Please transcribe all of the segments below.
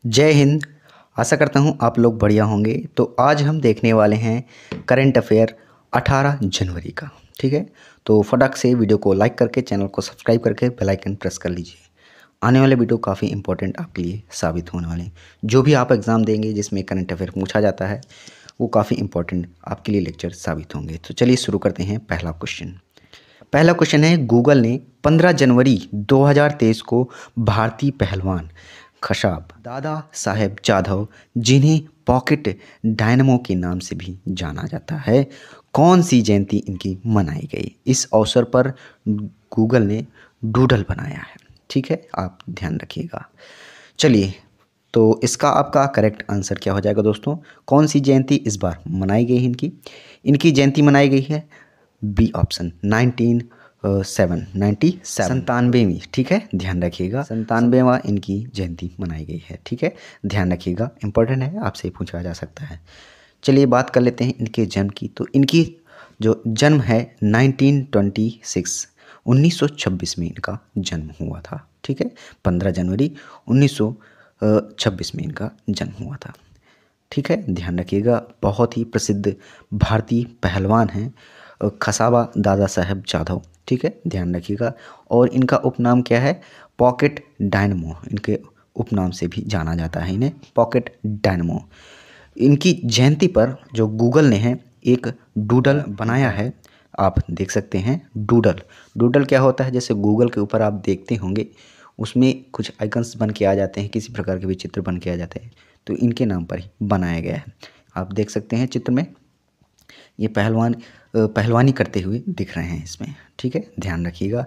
जय हिंद। आशा करता हूँ आप लोग बढ़िया होंगे। तो आज हम देखने वाले हैं करंट अफेयर 18 जनवरी का। ठीक है, तो फटाक से वीडियो को लाइक करके चैनल को सब्सक्राइब करके बेल आइकन प्रेस कर लीजिए। आने वाले वीडियो काफ़ी इंपॉर्टेंट आपके लिए साबित होने वाले हैं। जो भी आप एग्ज़ाम देंगे जिसमें करंट अफेयर पूछा जाता है वो काफ़ी इंपॉर्टेंट आपके लिए लेक्चर साबित होंगे। तो चलिए शुरू करते हैं। पहला क्वेश्चन है, गूगल ने 15 जनवरी 2023 को भारतीय पहलवान खशाब दादा साहेब जाधव, जिन्हें पॉकेट डायनमो के नाम से भी जाना जाता है, कौन सी जयंती इनकी मनाई गई? इस अवसर पर गूगल ने डूडल बनाया है। ठीक है, आप ध्यान रखिएगा। चलिए, तो इसका आपका करेक्ट आंसर क्या हो जाएगा दोस्तों? कौन सी जयंती इस बार मनाई गई इनकी? इनकी जयंती मनाई गई है बी ऑप्शन 97वीं। ठीक है, ध्यान रखिएगा। 97वां इनकी जयंती मनाई गई है। ठीक है, ध्यान रखिएगा, इंपॉर्टेंट है, आपसे पूछा जा सकता है। चलिए बात कर लेते हैं इनके जन्म की। तो इनकी जो जन्म है 1926 में इनका जन्म हुआ था। ठीक है, 15 जनवरी 1926 में इनका जन्म हुआ था। ठीक है, ध्यान रखिएगा। बहुत ही प्रसिद्ध भारतीय पहलवान हैं खसाबा दादा साहेब जाधव। ठीक है, ध्यान रखिएगा। और इनका उपनाम क्या है? पॉकेट डायनमो, इनके उपनाम से भी जाना जाता है इन्हें, पॉकेट डायनमो। इनकी जयंती पर जो गूगल ने है एक डूडल बनाया है, आप देख सकते हैं। डूडल क्या होता है? जैसे गूगल के ऊपर आप देखते होंगे उसमें कुछ आइकन्स बन के आ जाते हैं, किसी प्रकार के भी चित्र बन के आ जाते हैं, तो इनके नाम पर ही बनाया गया है। आप देख सकते हैं चित्र में, ये पहलवानी करते हुए दिख रहे हैं इसमें। ठीक है, ध्यान रखिएगा।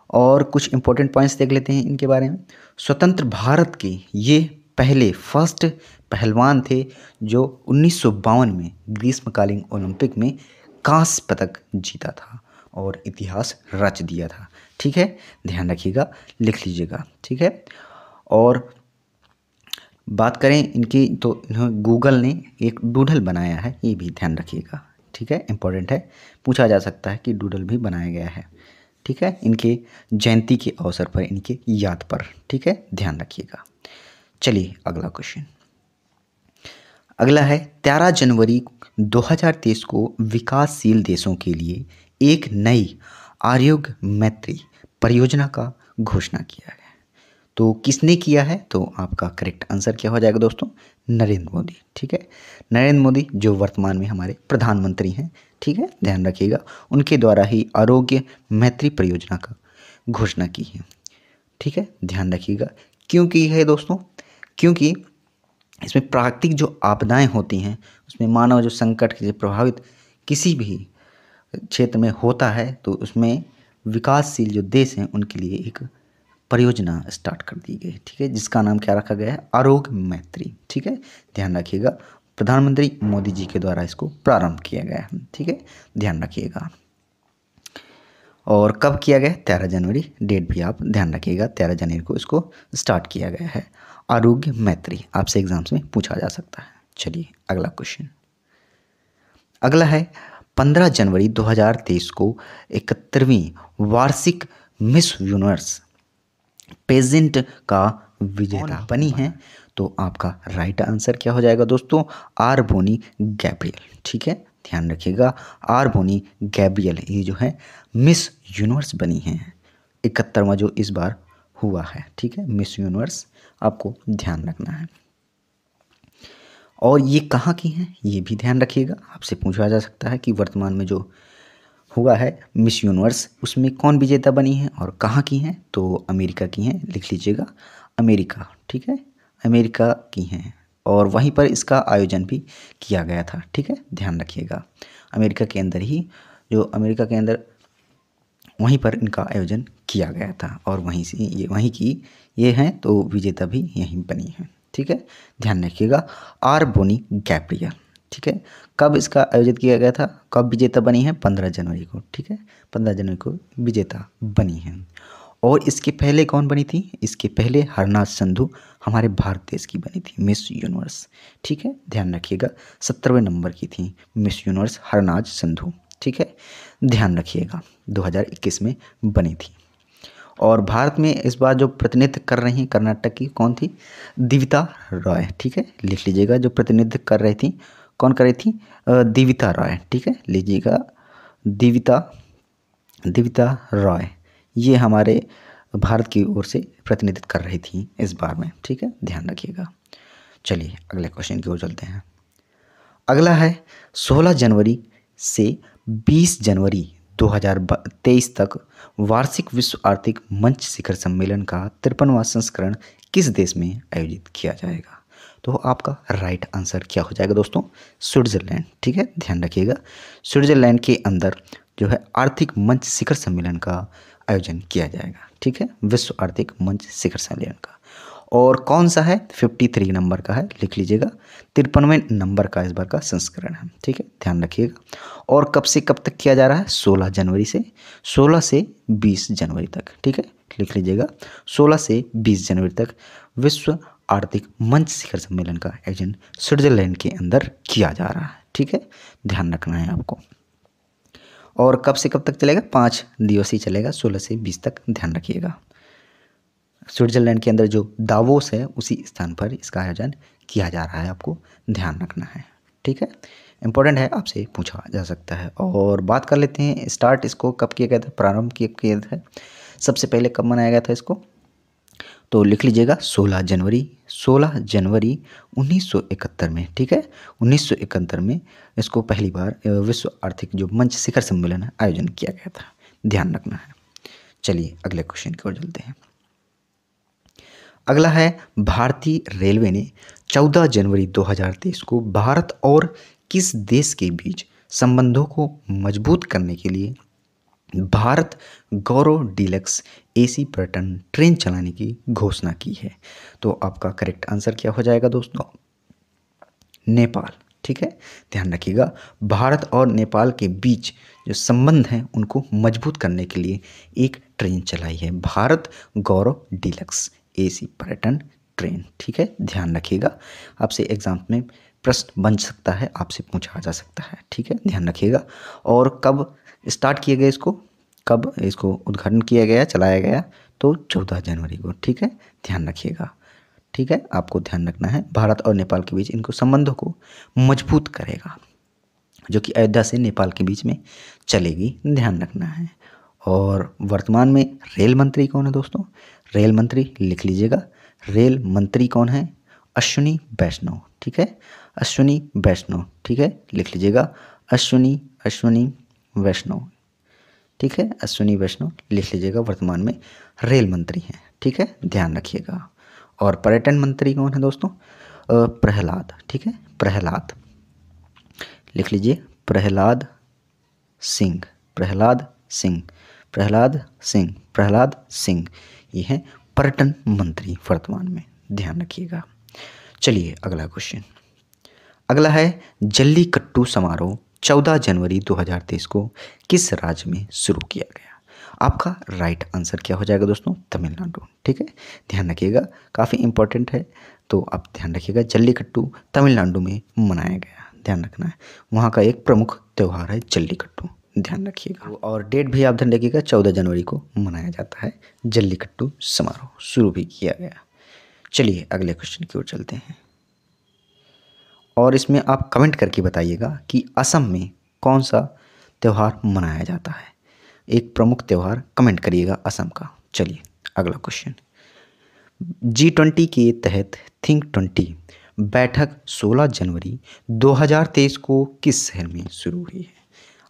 और कुछ इंपॉर्टेंट पॉइंट्स देख लेते हैं इनके बारे में। स्वतंत्र भारत के ये पहले फर्स्ट पहलवान थे जो 1952 में ग्रीष्मकालीन ओलंपिक में कांस्य पदक जीता था और इतिहास रच दिया था। ठीक है, ध्यान रखिएगा, लिख लीजिएगा। ठीक है, और बात करें इनकी तो गूगल ने एक डूडल बनाया है, ये भी ध्यान रखिएगा। ठीक है, इंपॉर्टेंट है, पूछा जा सकता है कि डूडल भी बनाया गया है। ठीक है, इनके जयंती के अवसर पर, इनके याद पर। ठीक है, ध्यान रखिएगा। चलिए अगला क्वेश्चन। अगला है, 13 जनवरी 2023 को विकासशील देशों के लिए एक नई आरोग्य मैत्री परियोजना का घोषणा किया है। तो किसने किया है? तो आपका करेक्ट आंसर क्या हो जाएगा दोस्तों? नरेंद्र मोदी। ठीक है, नरेंद्र मोदी जो वर्तमान में हमारे प्रधानमंत्री हैं। ठीक है, ध्यान रखिएगा, उनके द्वारा ही आरोग्य मैत्री परियोजना का घोषणा की है। ठीक है, ध्यान रखिएगा। क्यों की है दोस्तों? क्योंकि इसमें प्राकृतिक जो आपदाएं होती हैं उसमें मानव जो संकट से प्रभावित किसी भी क्षेत्र में होता है, तो उसमें विकासशील जो देश हैं उनके लिए एक परियोजना स्टार्ट कर दी गई। ठीक है, जिसका नाम क्या रखा गया है? आरोग्य मैत्री। ठीक है, ध्यान रखिएगा, प्रधानमंत्री मोदी जी के द्वारा इसको प्रारंभ किया गया है। ठीक है, ध्यान रखिएगा। और कब किया गया? 13 जनवरी, डेट भी आप ध्यान रखिएगा, 13 जनवरी को इसको स्टार्ट किया गया है। आरोग्य मैत्री आपसे एग्जाम्स में पूछा जा सकता है। चलिए अगला क्वेश्चन। अगला है, 15 जनवरी 2023 को 71वीं वार्षिक मिस यूनिवर्स पेजेंट का विजेता बनी है। तो आपका राइट आंसर क्या हो जाएगा दोस्तों? R Bonnie Gabriel. ठीक है, ध्यान रखिएगा, आर बोनी गैब्रियल ये जो है मिस यूनिवर्स बनी है, 71वां जो इस बार हुआ है। ठीक है, मिस यूनिवर्स आपको ध्यान रखना है। और ये कहाँ की हैं ये भी ध्यान रखिएगा, आपसे पूछा जा सकता है कि वर्तमान में जो हुआ है मिस यूनिवर्स उसमें कौन विजेता बनी है और कहाँ की हैं? तो अमेरिका की हैं, लिख लीजिएगा, अमेरिका। ठीक है, अमेरिका की हैं, और वहीं पर इसका आयोजन भी किया गया था। ठीक है, ध्यान रखिएगा, अमेरिका के अंदर ही, जो अमेरिका के अंदर वहीं पर इनका आयोजन किया गया था, और वहीं से ये वहीं की ये हैं, तो विजेता भी यहीं बनी है। ठीक है, ध्यान रखिएगा, आर बोनी गैब्रियल। ठीक है, कब इसका आयोजित किया गया था, कब विजेता बनी है? 15 जनवरी को। ठीक है, 15 जनवरी को विजेता बनी है। और इसके पहले कौन बनी थी? इसके पहले हरनाज संधू हमारे भारत देश की बनी थी मिस यूनिवर्स। ठीक है, ध्यान रखिएगा, 70वें नंबर की थी मिस यूनिवर्स हरनाज संधू। ठीक है, ध्यान रखिएगा, 2021 में बनी थी। और भारत में इस बार जो प्रतिनिधित्व कर रही कर्नाटक की कौन थी? दिविता रॉय, ठीक है, लिख लीजिएगा। जो प्रतिनिधित्व कर रही थी, कौन कर रही थी? दिविता रॉय, ठीक है, लीजिएगा, दिविता रॉय, ये हमारे भारत की ओर से प्रतिनिधित्व कर रही थी इस बार में, ठीक है, ध्यान रखिएगा। चलिए अगले क्वेश्चन की ओर चलते हैं। अगला है 16 जनवरी से 20 जनवरी 2023 तक वार्षिक विश्व आर्थिक मंच शिखर सम्मेलन का 53वां संस्करण किस देश में आयोजित किया जाएगा? तो आपका राइट आंसर क्या हो जाएगा दोस्तों? स्विट्जरलैंड, ठीक है, ध्यान रखिएगा। स्विट्जरलैंड के अंदर जो है आर्थिक मंच शिखर सम्मेलन का आयोजन किया जाएगा, ठीक है, विश्व आर्थिक मंच शिखर सम्मेलन का। और कौन सा है? 53 नंबर का है, लिख लीजिएगा। 53वें नंबर का इस बार का संस्करण है, ठीक है, ध्यान रखिएगा। और कब से कब तक किया जा रहा है? 16 जनवरी से 20 जनवरी तक, ठीक है, लिख लीजिएगा। 16 से 20 जनवरी तक विश्व आर्थिक मंच शिखर सम्मेलन का आयोजन स्विट्जरलैंड के अंदर किया जा रहा है, ठीक है, ध्यान रखना है आपको। और कब से कब तक चलेगा? 5 दिवसीय चलेगा, 16 से 20 तक, ध्यान रखिएगा। स्विट्जरलैंड के अंदर जो दावोस है उसी स्थान पर इसका आयोजन किया जा रहा है, आपको ध्यान रखना है, ठीक है, इंपॉर्टेंट है, आपसे पूछा जा सकता है। और बात कर लेते हैं स्टार्ट इसको कब किया गया था, प्रारंभ किया गया था, सबसे पहले कब मनाया गया था इसको? तो लिख लीजिएगा 16 जनवरी 1971 में, ठीक है, 1971 में इसको पहली बार विश्व आर्थिक जो मंच शिखर सम्मेलन है आयोजन किया गया था, ध्यान रखना है। चलिए अगले क्वेश्चन की ओर चलते हैं। अगला है भारतीय रेलवे ने 14 जनवरी 2023 को भारत और किस देश के बीच संबंधों को मजबूत करने के लिए भारत गौरव डीलक्स एसी पर्यटन ट्रेन चलाने की घोषणा की है? तो आपका करेक्ट आंसर क्या हो जाएगा दोस्तों? नेपाल, ठीक है, ध्यान रखिएगा। भारत और नेपाल के बीच जो संबंध हैं उनको मजबूत करने के लिए एक ट्रेन चलाई है, भारत गौरव डीलक्स एसी पर्यटन ट्रेन, ठीक है, ध्यान रखिएगा। आपसे एग्जाम में प्रश्न बन सकता है, आपसे पूछा जा सकता है, ठीक है, ध्यान रखिएगा। और कब स्टार्ट किया गया इसको, कब इसको उद्घाटन किया गया, चलाया गया? तो 14 जनवरी को, ठीक है, ध्यान रखिएगा, ठीक है, आपको ध्यान रखना है। भारत और नेपाल के बीच इनको संबंधों को मजबूत करेगा, जो कि अयोध्या से नेपाल के बीच में चलेगी, ध्यान रखना है। और वर्तमान में रेल मंत्री कौन है दोस्तों? रेल मंत्री लिख लीजिएगा, रेल मंत्री कौन है? अश्विनी वैष्णव, ठीक है, अश्विनी वैष्णव, ठीक है, लिख लीजिएगा, अश्विनी वैष्णव, ठीक है, अश्विनी वैष्णव लिख लीजिएगा, वर्तमान में रेल मंत्री हैं, ठीक है, ध्यान रखिएगा। और पर्यटन मंत्री कौन है दोस्तों? प्रहलाद, ठीक है, प्रहलाद लिख लीजिए, प्रहलाद सिंह, ये हैं पर्यटन मंत्री वर्तमान में, ध्यान रखिएगा। चलिए अगला क्वेश्चन। अगला है जल्लीकट्टू समारोह 14 जनवरी 2023 को किस राज्य में शुरू किया गया? आपका राइट आंसर क्या हो जाएगा दोस्तों? तमिलनाडु, ठीक है, ध्यान रखिएगा, काफ़ी इंपॉर्टेंट है, तो आप ध्यान रखिएगा। जल्लीकट्टू तमिलनाडु में मनाया गया, ध्यान रखना है, वहाँ का एक प्रमुख त्यौहार है जल्लीकट्टू, ध्यान रखिएगा। और डेट भी आप ध्यान रखिएगा, 14 जनवरी को मनाया जाता है जल्लीकट्टू समारोह, शुरू भी किया गया। चलिए अगले क्वेश्चन की ओर चलते हैं। और इसमें आप कमेंट करके बताइएगा कि असम में कौन सा त्यौहार मनाया जाता है, एक प्रमुख त्यौहार कमेंट करिएगा असम का। चलिए अगला क्वेश्चन। G20 के तहत थिंक 20 बैठक 16 जनवरी 2023 को किस शहर में शुरू हुई है?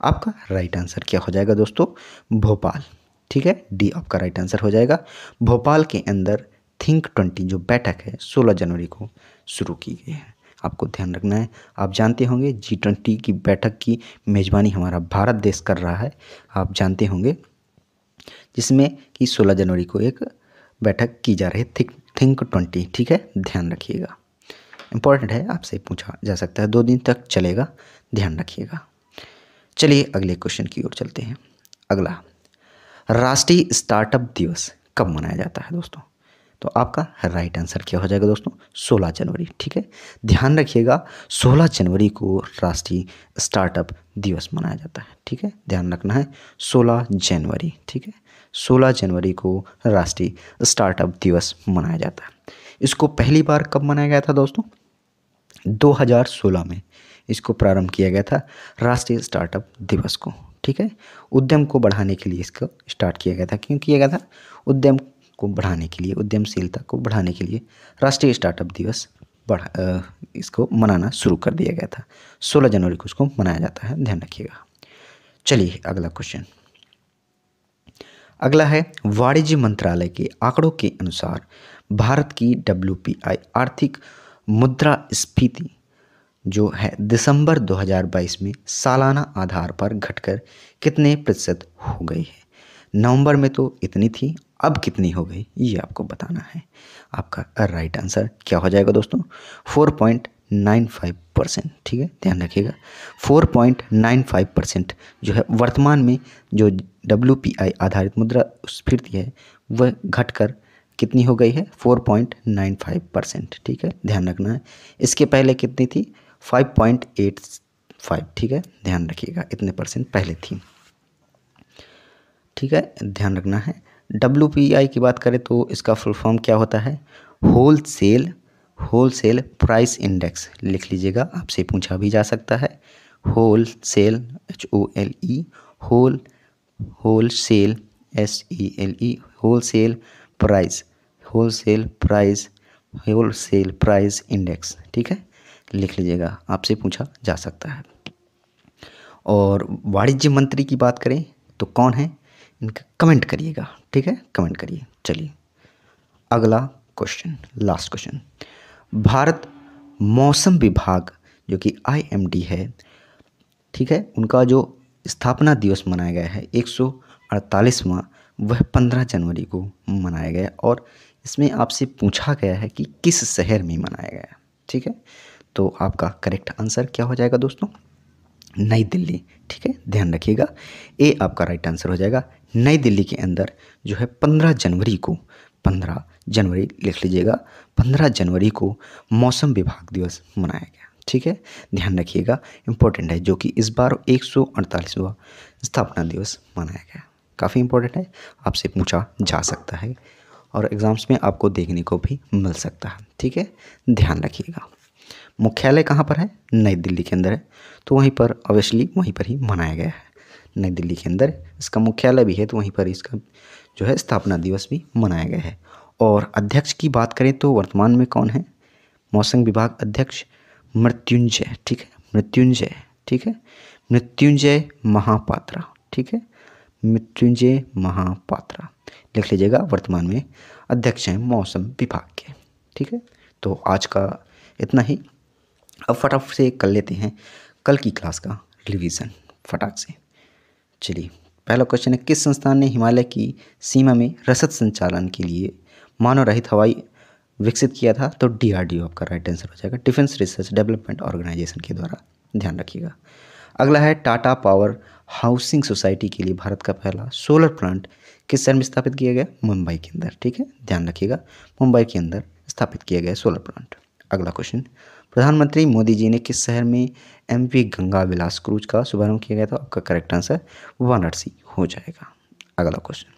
आपका राइट आंसर क्या हो जाएगा दोस्तों? भोपाल, ठीक है, डी आपका राइट आंसर हो जाएगा। भोपाल के अंदर थिंक 20 जो बैठक है 16 जनवरी को शुरू की गई है, आपको ध्यान रखना है। आप जानते होंगे G20 की बैठक की मेज़बानी हमारा भारत देश कर रहा है, आप जानते होंगे, जिसमें कि 16 जनवरी को एक बैठक की जा रही है थिंक 20, ठीक है, ध्यान रखिएगा, इंपॉर्टेंट है, आपसे पूछा जा सकता है, 2 दिन तक चलेगा, ध्यान रखिएगा। चलिए अगले क्वेश्चन की ओर चलते हैं। अगला, राष्ट्रीय स्टार्टअप दिवस कब मनाया जाता है दोस्तों? तो आपका राइट आंसर क्या हो जाएगा दोस्तों? 16 जनवरी, ठीक है, ध्यान रखिएगा, 16 जनवरी को राष्ट्रीय स्टार्टअप दिवस मनाया जाता है, ठीक है, ध्यान रखना है, 16 जनवरी, ठीक है, 16 जनवरी को राष्ट्रीय स्टार्टअप दिवस मनाया जाता है। इसको पहली बार कब मनाया गया था दोस्तों? 2016 में इसको प्रारंभ किया गया था राष्ट्रीय स्टार्टअप दिवस को। ठीक है, उद्यम को बढ़ाने के लिए इसको स्टार्ट किया गया था। क्यों किया गया था? उद्यम को बढ़ाने के लिए, उद्यमशीलता को बढ़ाने के लिए राष्ट्रीय स्टार्टअप दिवस इसको मनाना शुरू कर दिया गया था। 16 जनवरी को इसको मनाया जाता है, ध्यान रखिएगा। चलिए अगला क्वेश्चन। अगला है, वाणिज्य मंत्रालय के आंकड़ों के अनुसार भारत की WPI आर्थिक मुद्रास्फीति जो है दिसंबर 2022 में सालाना आधार पर घटकर कितने प्रतिशत हो गई है? नवंबर में तो इतनी थी, अब कितनी हो गई ये आपको बताना है। आपका राइट आंसर क्या हो जाएगा दोस्तों? 4.95%। ठीक है, ध्यान रखिएगा 4.95% जो है वर्तमान में जो WPI आधारित मुद्रास्फीति है वह घटकर कितनी हो गई है? 4.95%। ठीक है, ध्यान रखना है। इसके पहले कितनी थी? 5.85। ठीक है, ध्यान रखिएगा इतने परसेंट पहले थी। ठीक है, ध्यान रखना है। WPI की बात करें तो इसका फुल फॉर्म क्या होता है? होलसेल प्राइस इंडेक्स लिख लीजिएगा, आपसे पूछा भी जा सकता है। Wholesale HOLE wholesale SELE wholesale price index. ठीक है, लिख लीजिएगा, आपसे पूछा जा सकता है। और वाणिज्य मंत्री की बात करें तो कौन है? इनका कमेंट करिएगा। ठीक है, कमेंट करिए। चलिए अगला क्वेश्चन, लास्ट क्वेश्चन। भारत मौसम विभाग जो कि IMD है, ठीक है, उनका जो स्थापना दिवस मनाया गया है 148वां, वह 15 जनवरी को मनाया गया और इसमें आपसे पूछा गया है कि किस शहर में मनाया गया। ठीक है, तो आपका करेक्ट आंसर क्या हो जाएगा दोस्तों? नई दिल्ली। ठीक है, ध्यान रखिएगा, ए आपका राइट आंसर हो जाएगा। नई दिल्ली के अंदर जो है 15 जनवरी लिख लीजिएगा, 15 जनवरी को मौसम विभाग दिवस मनाया गया। ठीक है, ध्यान रखिएगा, इम्पोर्टेंट है, जो कि इस बार 148वां स्थापना दिवस मनाया गया। काफ़ी इम्पोर्टेंट है, आपसे पूछा जा सकता है और एग्ज़ाम्स में आपको देखने को भी मिल सकता है। ठीक है, ध्यान रखिएगा। मुख्यालय कहाँ पर है? नई दिल्ली के अंदर है, तो वहीं पर ऑब्वियसली वहीं पर ही मनाया गया है। नई दिल्ली के अंदर इसका मुख्यालय भी है, तो वहीं पर इसका जो है स्थापना दिवस भी मनाया गया है। और अध्यक्ष की बात करें तो वर्तमान में कौन है? मौसम विभाग अध्यक्ष मृत्युंजय। ठीक है, मृत्युंजय। ठीक है, मृत्युंजय महापात्रा। ठीक है, मृत्युंजय महापात्रा लिख लीजिएगा, वर्तमान में अध्यक्ष हैं मौसम विभाग के। ठीक है, तो आज का इतना ही। अब फटाफट से कर लेते हैं कल की क्लास का रिवीजन फटाक से। चलिए, पहला क्वेश्चन है, किस संस्थान ने हिमालय की सीमा में रसद संचालन के लिए मानव रहित हवाई विकसित किया था? तो DRDO आपका राइट आंसर हो जाएगा, डिफेंस रिसर्च डेवलपमेंट ऑर्गेनाइजेशन के द्वारा। ध्यान रखिएगा। अगला है, टाटा पावर हाउसिंग सोसाइटी के लिए भारत का पहला सोलर प्लांट किस शहर में स्थापित किया गया? मुंबई के अंदर। ठीक है, ध्यान रखिएगा, मुंबई के अंदर स्थापित किया गया सोलर प्लांट। अगला क्वेश्चन, प्रधानमंत्री मोदी जी ने किस शहर में MP गंगा विलास क्रूज का शुभारंभ किया गया था? आपका करेक्ट आंसर वाराणसी हो जाएगा। अगला क्वेश्चन,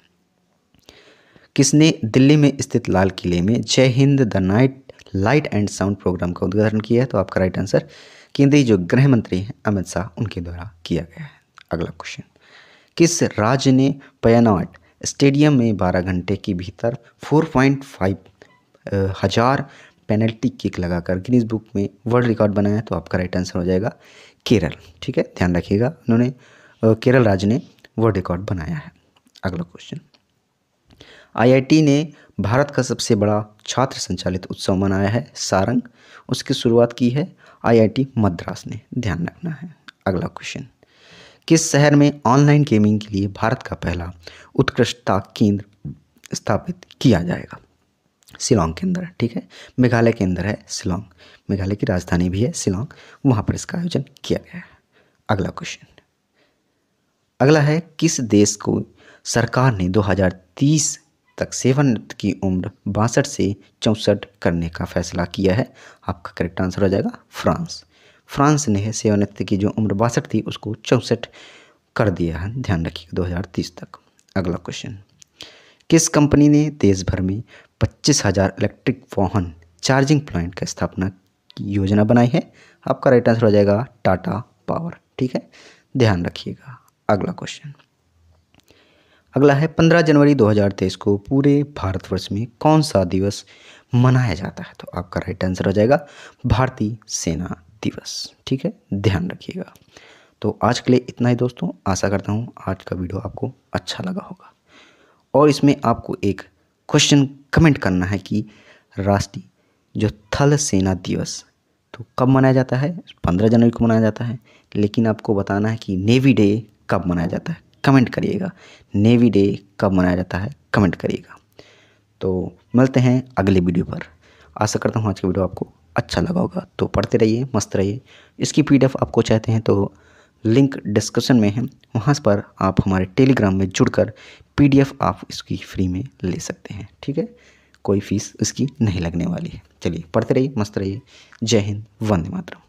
किसने दिल्ली में स्थित लाल किले में Jai Hind the light and sound programme का उद्घाटन किया है? तो आपका राइट आंसर केंद्रीय जो गृह मंत्री हैं अमित शाह, उनके द्वारा किया गया है। अगला क्वेश्चन, किस राज्य ने पयनाट स्टेडियम में 12 घंटे के भीतर 4.5 हजार पेनल्टी किक लगाकर गिनीज बुक में वर्ल्ड रिकॉर्ड बनाया है? तो आपका राइट आंसर हो जाएगा केरल। ठीक है, ध्यान रखिएगा, उन्होंने केरल राज्य ने वर्ल्ड रिकॉर्ड बनाया है। अगला क्वेश्चन, IIT ने भारत का सबसे बड़ा छात्र संचालित उत्सव मनाया है सारंग, उसकी शुरुआत की है IIT मद्रास ने। ध्यान रखना है। अगला क्वेश्चन, किस शहर में ऑनलाइन गेमिंग के लिए भारत का पहला उत्कृष्टता केंद्र स्थापित किया जाएगा? शिलोंग के अंदर। ठीक है, मेघालय के अंदर है शिलोंग, मेघालय की राजधानी भी है शिलोंग, वहाँ पर इसका आयोजन किया गया है। अगला क्वेश्चन, अगला है, किस देश को सरकार ने 2030 तक सेवानिवृत्ति की उम्र 62 से 64 करने का फैसला किया है? आपका करेक्ट आंसर हो जाएगा फ्रांस। फ्रांस ने सेवानिवृत्ति की जो उम्र 62 थी उसको 64 कर दिया है, ध्यान रखिएगा 2030 तक। अगला क्वेश्चन, किस कंपनी ने देश भर में 25,000 इलेक्ट्रिक वाहन चार्जिंग प्वाइंट का स्थापना की योजना बनाई है? आपका राइट आंसर हो जाएगा टाटा पावर। ठीक है, ध्यान रखिएगा। अगला क्वेश्चन, अगला है 15 जनवरी 2023 को पूरे भारतवर्ष में कौन सा दिवस मनाया जाता है? तो आपका राइट आंसर हो जाएगा भारतीय सेना दिवस। ठीक है, ध्यान रखिएगा। तो आज के लिए इतना ही दोस्तों, आशा करता हूँ आज का वीडियो आपको अच्छा लगा होगा और इसमें आपको एक क्वेश्चन कमेंट करना है कि राष्ट्रीय जो थल सेना दिवस तो कब मनाया जाता है? 15 जनवरी को मनाया जाता है, लेकिन आपको बताना है कि नेवी डे कब मनाया जाता है। कमेंट करिएगा, नेवी डे कब मनाया जाता है, कमेंट करिएगा। तो मिलते हैं अगले वीडियो पर। आशा करता हूँ आज का वीडियो आपको अच्छा लगा होगा। तो पढ़ते रहिए, मस्त रहिए। इसकी PDF आपको चाहते हैं तो लिंक डिस्क्रिप्शन में है, वहाँ पर आप हमारे टेलीग्राम में जुड़कर PDF आप इसकी फ्री में ले सकते हैं। ठीक है, कोई फीस इसकी नहीं लगने वाली है। चलिए पढ़ते रहिए, मस्त रहिए। जय हिंद, वंदे मातरम।